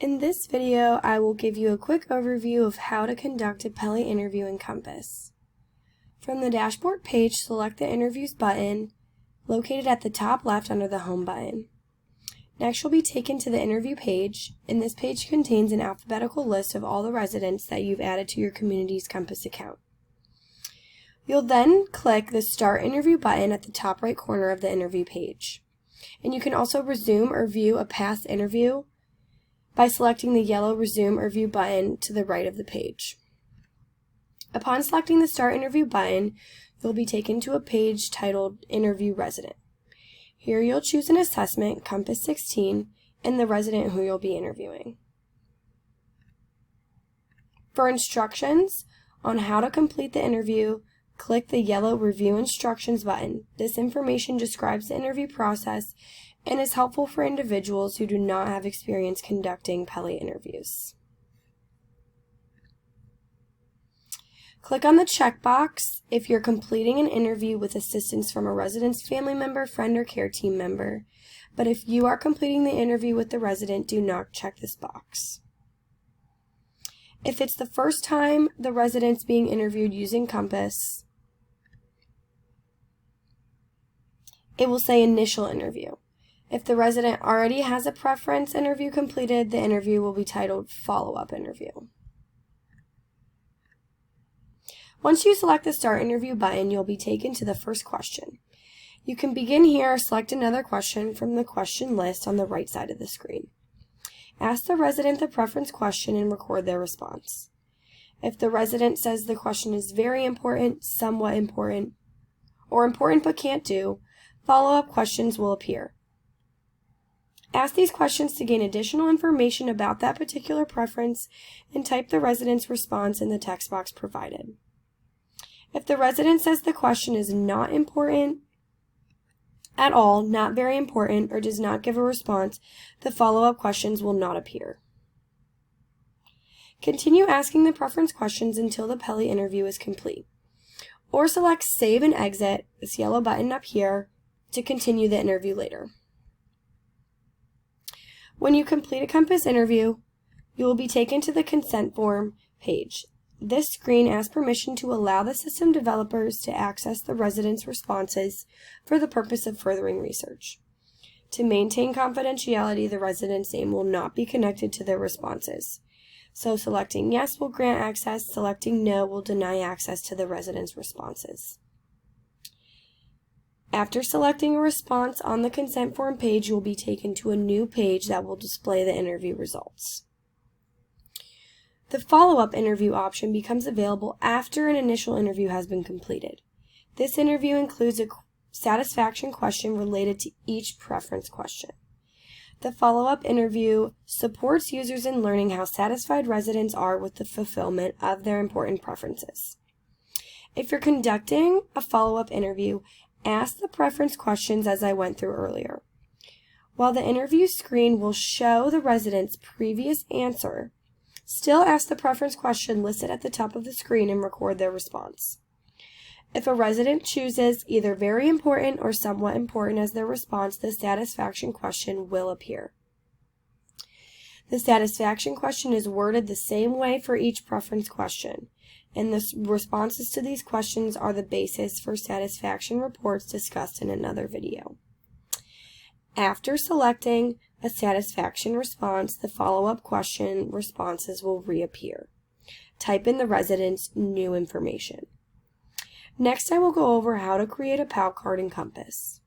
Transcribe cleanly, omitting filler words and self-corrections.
In this video, I will give you a quick overview of how to conduct a PELI interview in ComPASS. From the dashboard page, select the Interviews button, located at the top left under the Home button. Next, you'll be taken to the interview page, and this page contains an alphabetical list of all the residents that you've added to your community's ComPASS account. You'll then click the Start Interview button at the top right corner of the interview page. And you can also resume or view a past interview by selecting the yellow Resume or View button to the right of the page. Upon selecting the Start Interview button, you'll be taken to a page titled Interview Resident. Here you'll choose an assessment, ComPASS-16, and the resident who you'll be interviewing. For instructions on how to complete the interview, click the yellow Review Instructions button. This information describes the interview process and is helpful for individuals who do not have experience conducting PELI interviews. Click on the checkbox if you're completing an interview with assistance from a resident's family member, friend, or care team member. But if you are completing the interview with the resident, do not check this box. If it's the first time the resident's being interviewed using ComPASS, it will say Initial Interview. If the resident already has a preference interview completed, the interview will be titled Follow-Up Interview. Once you select the Start Interview button, you'll be taken to the first question. You can begin here or select another question from the question list on the right side of the screen. Ask the resident the preference question and record their response. If the resident says the question is very important, somewhat important, or important but can't do, follow-up questions will appear. Ask these questions to gain additional information about that particular preference and type the resident's response in the text box provided. If the resident says the question is not important at all, not very important, or does not give a response, the follow-up questions will not appear. Continue asking the preference questions until the PELI interview is complete. Or select Save and Exit, this yellow button up here, to continue the interview later. When you complete a ComPASS interview, you will be taken to the Consent Form page. This screen asks permission to allow the system developers to access the resident's responses for the purpose of furthering research. To maintain confidentiality, the resident's name will not be connected to their responses. So selecting Yes will grant access, selecting No will deny access to the resident's responses. After selecting a response on the consent form page, you will be taken to a new page that will display the interview results. The follow-up interview option becomes available after an initial interview has been completed. This interview includes a satisfaction question related to each preference question. The follow-up interview supports users in learning how satisfied residents are with the fulfillment of their important preferences. If you're conducting a follow-up interview, ask the preference questions as I went through earlier. While the interview screen will show the resident's previous answer, still ask the preference question listed at the top of the screen and record their response. If a resident chooses either very important or somewhat important as their response, the satisfaction question will appear. The satisfaction question is worded the same way for each preference question, and the responses to these questions are the basis for satisfaction reports discussed in another video. After selecting a satisfaction response, the follow-up question responses will reappear. Type in the resident's new information. Next, I will go over how to create a PAL card in ComPASS.